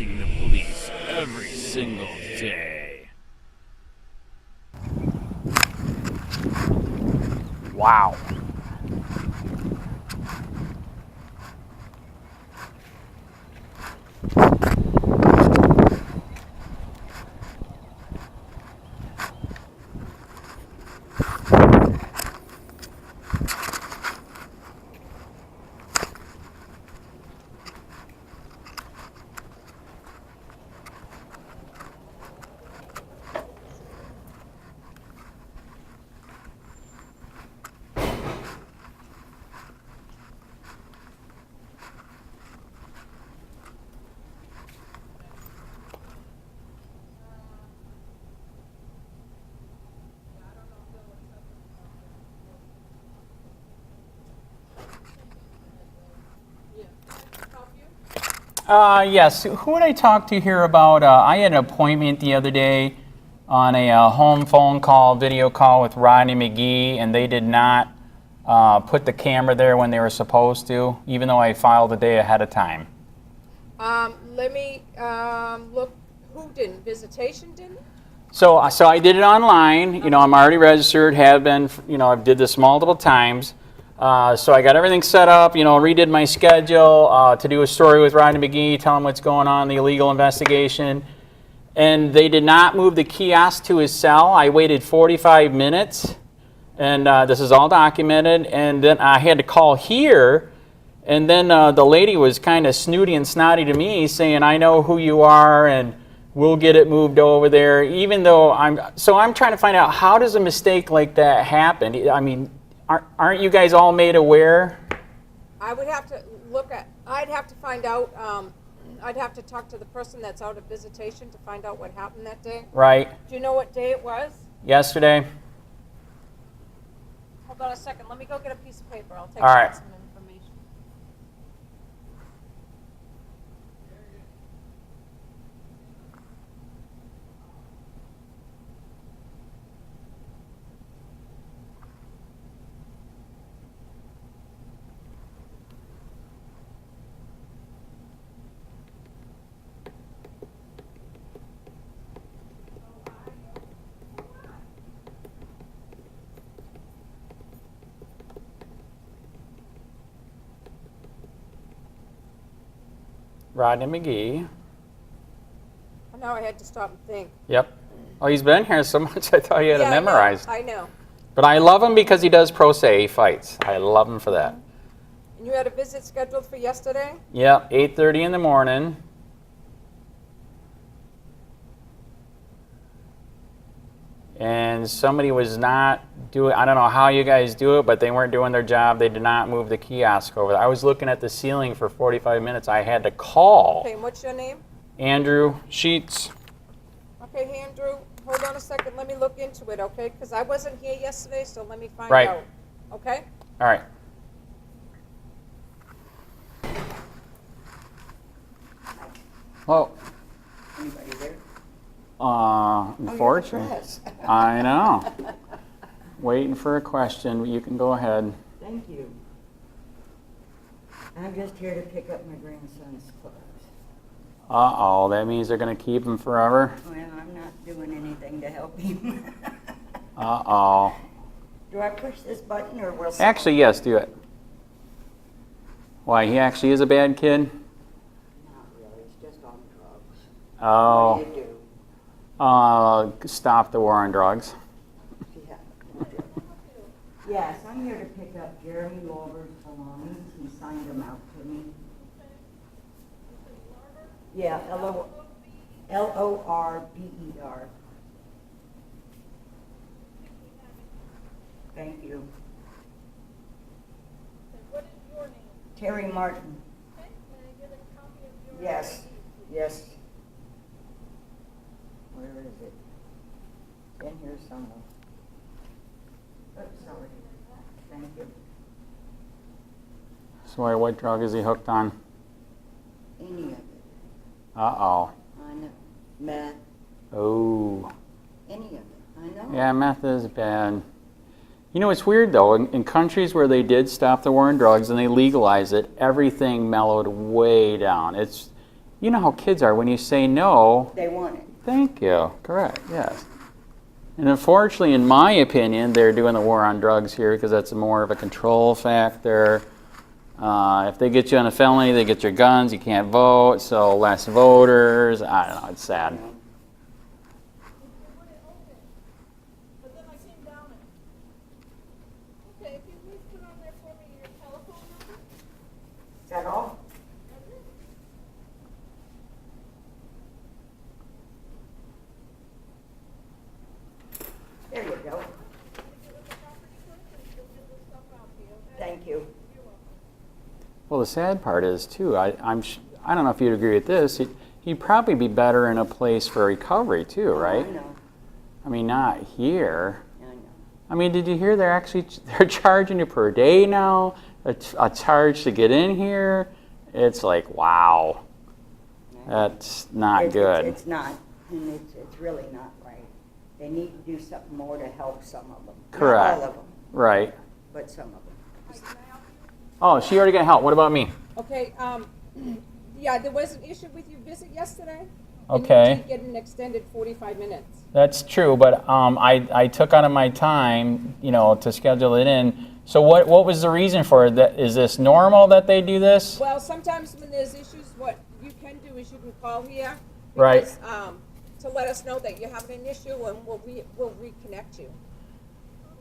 facing the police every single day. Wow. Yes, who would I talk to here about? I had an appointment the other day on a home phone call, video call with Rodney McGee, and they did not put the camera there when they were supposed to, even though I filed a day ahead of time. Let me look. Who didn't? Visitation didn't? So I did it online. You know, I'm already registered, have been, you know, I've did this multiple times. So I got everything set up, you know, redid my schedule to do a story with Rodney McGee, tell him what's going on, the illegal investigation. And they did not move the kiosk to his cell. I waited 45 minutes, and this is all documented. And then I had to call here, and then the lady was kind of snooty and snotty to me, saying, I know who you are, and we'll get it moved over there, even though I'm trying to find out, how does a mistake like that happen? I mean, aren't you guys all made aware? I would have to look at, I'd have to find out, I'd have to talk to the person that's out of visitation to find out what happened that day. Right. Do you know what day it was? Yesterday. Hold on a second. Let me go get a piece of paper. I'll take All right. some information. Rodney McGee. Now I had to stop and think. Yep. Oh, he's been here so much I thought you had it memorized. I know. But I love him because he does pro se fights. I love him for that. And you had a visit scheduled for yesterday? Yep, 8:30 in the morning. And somebody was not doing, I don't know how you guys do it, but they weren't doing their job. They did not move the kiosk over there. I was looking at the ceiling for 45 minutes. I had to call. Okay, and what's your name? Andrew Sheets. Okay, Andrew, hold on a second. Let me look into it, okay? Because I wasn't here yesterday, so let me find Right. out. Okay? All right. Well, Anybody there? unfortunately. I know. Waiting for a question. You can go ahead. Thank you. I'm just here to pick up my grandson's clothes. Uh-oh, that means they're going to keep him forever? Well, I'm not doing anything to help him. Uh-oh. Do I push this button or will Actually, yes, do it. Why, he actually is a bad kid? Not really, it's just on drugs. Oh. What do you do? Stop the war on drugs. Yeah. Yes, I'm here to pick up Jeremy Lorber's belongings. He signed them out to me. Yeah, L-O-R-B-E-R. Thank you. What is your name? Terry Martin. Okay, can I get a copy of your Yes, yes. Where is it? In here somewhere. Oops, sorry. Thank you. So what drug is he hooked on? Any of it. Uh-oh. I know. Meth. Oh. Any of it. I know. Yeah, meth is bad. You know, it's weird, though. In countries where they did stop the war on drugs and they legalized it, everything mellowed way down. You know how kids are. When you say no, They want it. thank you. Correct, yes. And unfortunately, in my opinion, they're doing the war on drugs here because that's more of a control factor. If they get you on a felony, they get your guns, you can't vote, so less voters. I don't know, it's sad. But then I came down and, okay, if you please put on there for me your telephone number. Is that all? There you go. Thank you. Well, the sad part is, too, I don't know if you'd agree with this, he'd probably be better in a place for recovery, too, right? I know. I mean, not here. I know. I mean, did you hear they're charging you per day now? A charge to get in here? It's like, wow. That's not good. It's not, and it's really not right. They need to do something more to help some of them. Correct. Not all of them, Right. but some of them. Oh, she already got help. What about me? Okay, yeah, there was an issue with your visit yesterday. Okay. And you did get an extended 45 minutes. That's true, but I took out of my time, to schedule it in. So what was the reason for it? Is this normal that they do this? Well, sometimes when there's issues, what you can do is you can call here. Right. Because, to let us know that you're having an issue, and we'll reconnect you.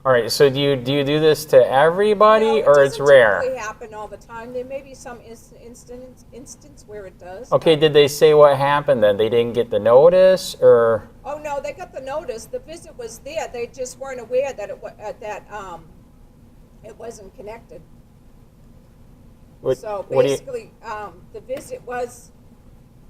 All right. So do you do this to everybody, No, or it's rare? It doesn't typically happen all the time. There may be some instance where it does. Okay. Did they say what happened then? They didn't get the notice, or? Oh no, they got the notice. The visit was there. They just weren't aware that it wasn't connected. So basically, the visit was.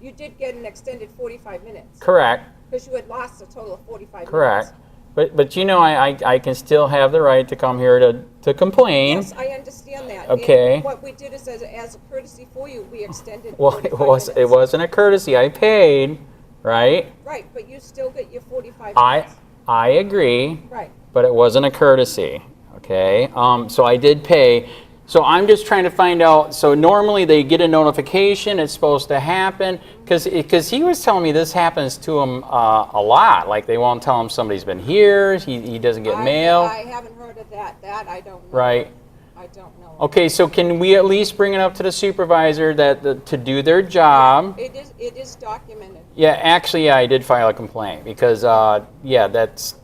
You did get an extended 45 minutes. Correct. Because you had lost a total of 45 Correct. minutes. But I can still have the right to come here to complain. Yes, I understand that. Okay. And what we did is, as a courtesy for you, we extended Well, 45 it minutes. wasn't a courtesy. I paid, right? Right, but you still get your 45 minutes. I agree, Right. but it wasn't a courtesy. Okay. So I did pay. So I'm just trying to find out. So normally they get a notification. It's supposed to happen because he was telling me this happens to him a lot. Like they won't tell him somebody's been here. He doesn't get mail. I haven't heard of that. That I don't know. Right. I don't know. Okay. So can we at least bring it up to the supervisor to do their job? It is documented. Yeah. Actually, I did file a complaint because that's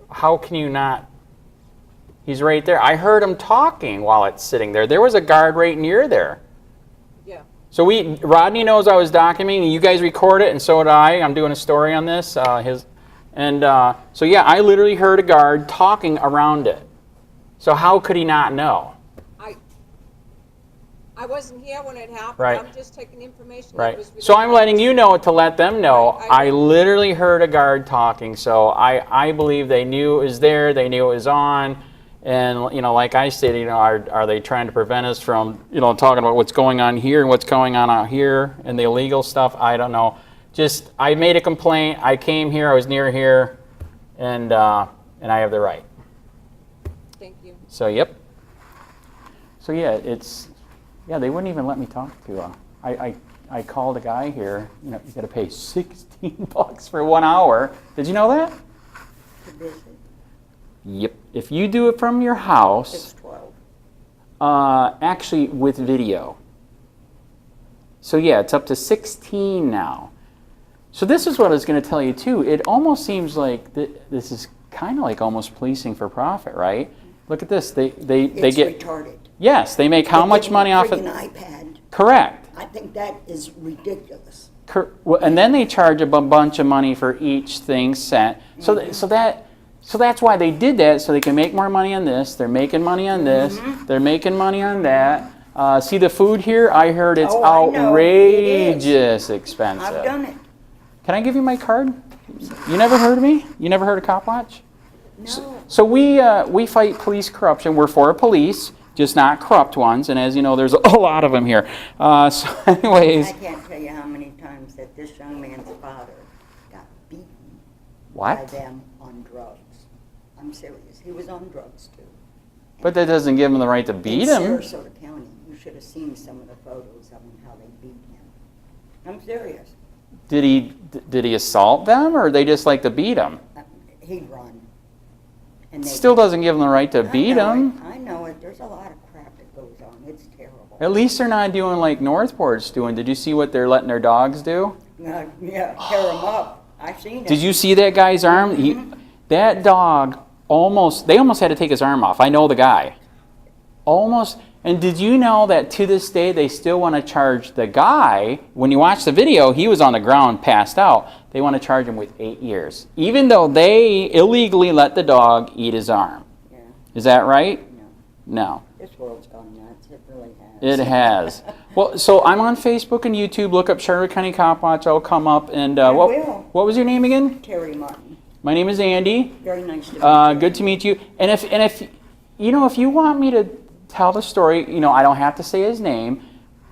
how can you not? He's right there. I heard him talking while it's sitting there. There was a guard right near there. Yeah. So Rodney knows I was documenting. You guys record it, and so did I. I'm doing a story on this. So yeah, I literally heard a guard talking around it. So how could he not know? I wasn't here when it happened. Right. I'm just taking information. That Right. was within So I'm my letting you know to let them know. Right, I literally heard a guard talking. So I believe they knew it was there. They knew it was on. And, like I stated, are they trying to prevent us from, talking about what's going on here and what's going on out here and the illegal stuff? I don't know. Just, I made a complaint. I came here. I was near here. And I have the right. Thank you. So, yep. So, yeah, they wouldn't even let me talk to I called a guy here. You got to pay $16 for 1 hour. Did you know that? To visit. Yep. If you do it from your house, It's 12. actually with video. So yeah, it's up to 16 now. So this is what I was going to tell you too. It almost seems like this is kind of like almost policing for profit, right? Look at this. They It's get retarded. yes. They make how They much give money them a off of? friggin' iPad. Correct. I think that is ridiculous. Well, and then they charge a bunch of money for each thing sent. So that's why they did that, so they can make more money on this. They're making money on this. They're making money on that. See the food here? I heard it's Oh, I know. outrageous expensive. I've done it. Can I give you my card? You never heard of me? You never heard of Copwatch? No. So we fight police corruption. We're for police, just not corrupt ones. And as you know, there's a lot of them here. So anyways. I can't tell you how many times that this young man's father got beaten by What? them on drugs. I'm serious. He was on drugs too. But that doesn't give him the right to beat in him. Sarasota County. You should have seen some of the photos of him, how they beat him. I'm serious. Did he assault them, or they just like to beat him? He'd run. And they Still doesn't give them the right to beat him. I know it. There's a lot of crap that goes on. It's terrible. At least they're not doing like Northport's doing. Did you see what they're letting their dogs do? Yeah, tear them up. I've seen it. Did you see that guy's arm? That dog they almost had to take his arm off. I know the guy. Almost. And did you know that to this day they still want to charge the guy? When you watch the video, he was on the ground, passed out. They want to charge him with 8 years, even though they illegally let the dog eat his arm. Yeah. Is that right? No. No. This world's gone nuts. It really has. It has. Well, so I'm on Facebook and YouTube. Look up Charlotte County Copwatch. I'll come up. And what was your name again? Terry Martin. My name is Andy. Very nice to meet you. Good to meet you. And if you want me to tell the story, I don't have to say his name,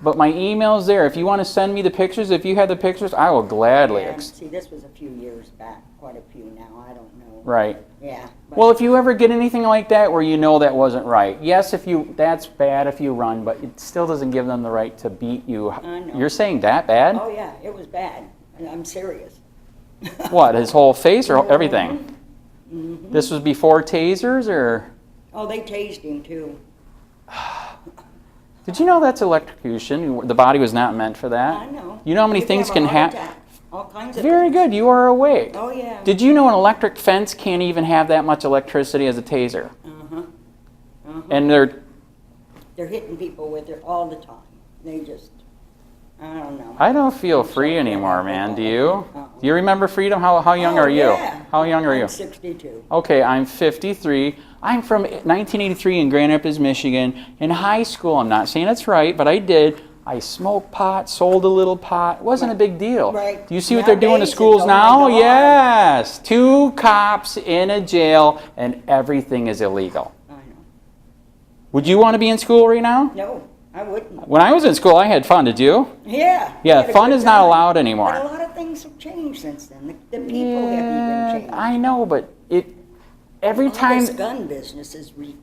but my email's there. If you want to send me the pictures, if you have the pictures, I will gladly. Yeah, see, this was a few years back, quite a few now. I don't know. Right. Yeah. Well, if you ever get anything like that where you know that wasn't right, yes, that's bad if you run, but it still doesn't give them the right to beat you. I know. You're saying that bad? Oh yeah, it was bad. I'm serious. What, his whole face or everything? Mm-hmm. This was before tasers, or? Oh, they tased him too. Did you know that's electrocution? The body was not meant for that. I know. You know how many things can happen? All kinds of Very things. good. You are awake. Oh yeah. Did you know an electric fence can't even have that much electricity as a taser? And They're hitting people with it all the time. They just, I don't know. I don't feel free anymore, man. Do you? Do you remember freedom? How young are you? Yeah. How young are you? I'm 62. Okay, I'm 53. I'm from 1983 in Grand Rapids, Michigan. In high school, I'm not saying it's right, but I did. I smoked pot, sold a little pot. It wasn't a big deal. Right. Do you see what they're doing to Nowadays, schools it's now? going on. Yes. 2 cops in a jail, and everything is illegal. I know. Would you want to be in school right now? No, I wouldn't. When I was in school, I had fun. Did you? Yeah. Yeah, we had a fun good is not time. allowed anymore. But a lot of things have changed since then. The people have even changed. I know, but every All time. this gun business is ridiculous.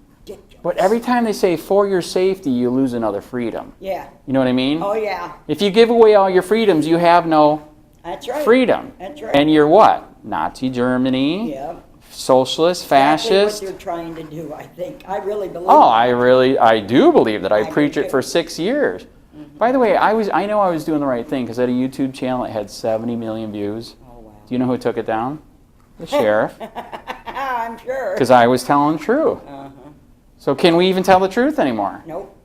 But every time they say for your safety, you lose another freedom. Yeah. You know what I mean? Oh yeah. If you give away all your freedoms, you have no That's right. freedom. That's right. And you're what? Nazi Germany, Yeah. socialist, Exactly fascist. what they're trying to do, I think. I really believe Oh, that. I do believe that. I I do preach it too. for 6 years. By the way, I know I was doing the right thing because I had a YouTube channel that had 70 million views. Oh wow. Do you know who took it down? The sheriff. I'm sure. Because I was telling the truth. So can we even tell the truth anymore? Nope.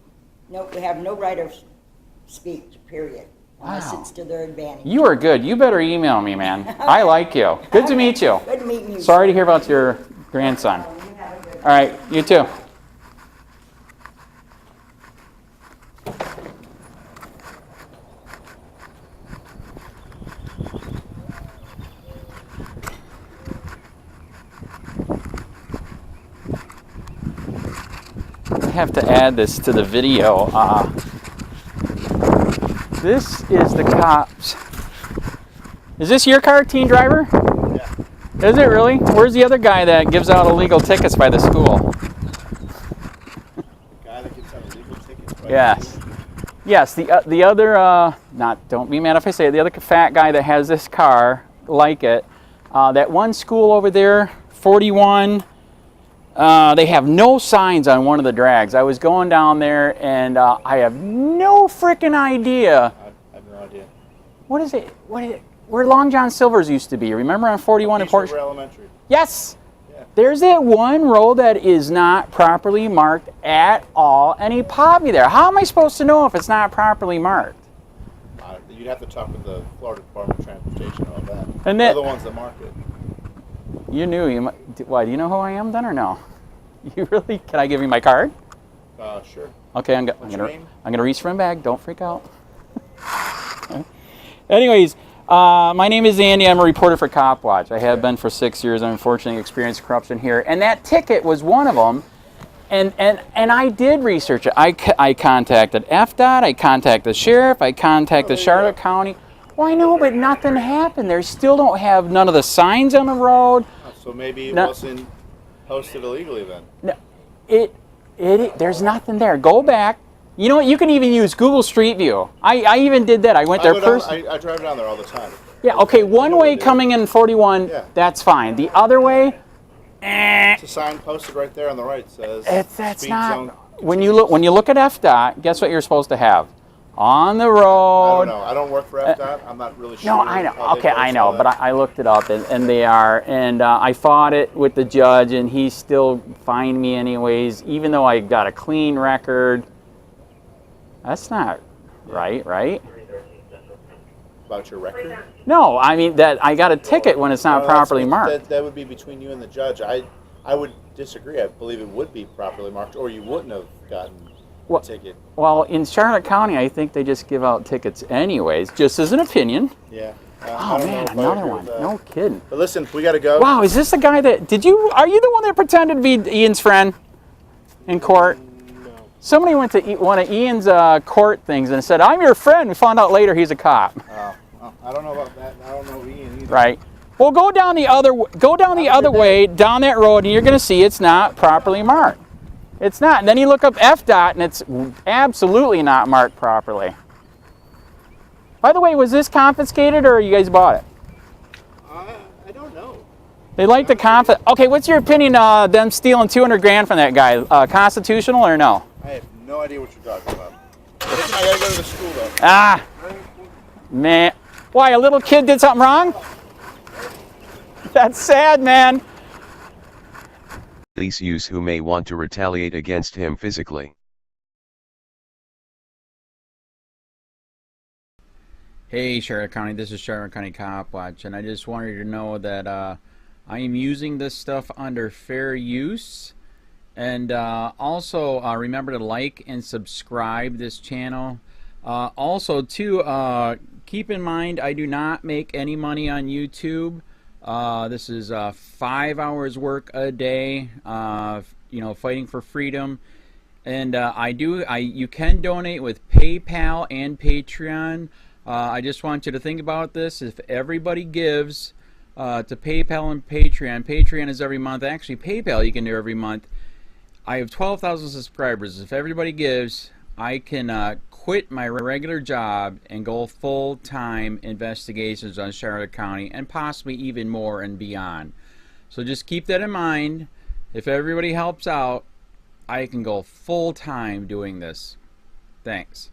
Nope. We have no right of speech, period. Unless Wow. it's to their advantage. You are good. You better email me, man. I like you. Good to meet you. Good meeting you. Sorry to hear about your grandson. You have a good All right, you too. I have to add this to the video. This is the cops. Is this your car, teen driver? Yeah. Is it really? Where's the other guy that gives out illegal tickets by the school? The guy that gives out illegal tickets by Yes. Yes, the other, don't be mad if I say it, the other fat guy that has this car, like it, that one school over there, 41, they have no signs on one of the drags. I was going down there and I have no freaking idea. I have no idea. What is it? Where Long John Silver's used to be. Remember on 41 in Port? River Elementary. Yes. Yeah. There's that one road that is not properly marked at all, and he popped me there. How am I supposed to know if it's not properly marked? You'd have to talk with the Florida Department of Transportation about that. And They're that- the ones that mark it. You knew. Why? Do you know who I am then or no? You really? Can I give you my card? Sure. Okay, I'm What's your gonna name? reach for my bag. Don't freak out. Anyways, my name is Andy. I'm a reporter for Copwatch. I have been for 6 years. I unfortunately experienced corruption here, and that ticket was one of them. And I did research it. I contacted FDOT. I contacted the sheriff. I contacted Charlotte County. Well, I know, but nothing happened. They still don't have none of the signs on the road. So maybe it No. wasn't posted illegally then. No, there's nothing there. Go back You know what? You can even use Google Street View. I even did that. I went there personally. I drive down there all the time. Yeah, okay, one way coming in 41, Yeah. that's fine. The other way, It's a sign posted right there on the right. Says that's speed not. zone When you look at FDOT, guess what you're supposed to have? On the road. I don't know. I don't work for FDOT. I'm not really sure. No, I know. how they Okay, I post know, all but that. I looked it up, and they are. And I fought it with the judge, and he still fined me anyways, even though I got a clean record. That's not right, right? About your record? No, I mean that I got a ticket when it's not Well, that's properly what- marked. That would be between you and the judge. I would disagree. I believe it would be properly marked, or you wouldn't have gotten Well- a ticket. Well, in Charlotte County, I think they just give out tickets anyways, just as an opinion. Yeah. Oh I don't know man, if I another agree one. with that. No kidding. But listen, we got to go. Wow, is this the guy that are you the one that pretended to be Ian's friend in court? No. Somebody went to one of Ian's court things and said, "I'm your friend." We found out later he's a cop. Oh, I don't know about that. I don't know Ian either. Right. Well, go down the other way down that road, and you're going to see it's not properly marked. It's not. And then you look up FDOT, and it's absolutely not marked properly. By the way, was this confiscated, or you guys bought it? I don't know. They like to confiscate. Okay, what's your opinion them stealing 200 grand from that guy? Constitutional or no? I have no idea what you're talking about. Listen, I got to go to the school, though. Ah, man. Why, a little kid did something wrong? That's sad, man. Police use who may want to retaliate against him physically. Hey, Charlotte County, this is Charlotte County Copwatch, and I just wanted you to know that I am using this stuff under fair use. And also remember to like and subscribe this channel. Also, too, keep in mind I do not make any money on YouTube. This is 5 hours work a day, you know, fighting for freedom. And you can donate with PayPal and Patreon. I just want you to think about this. If everybody gives to PayPal and Patreon is every month. Actually, PayPal you can do every month. I have 12,000 subscribers. If everybody gives, I can quit my regular job and go full-time investigations on Charlotte County and possibly even more and beyond. So just keep that in mind. If everybody helps out, I can go full-time doing this. Thanks.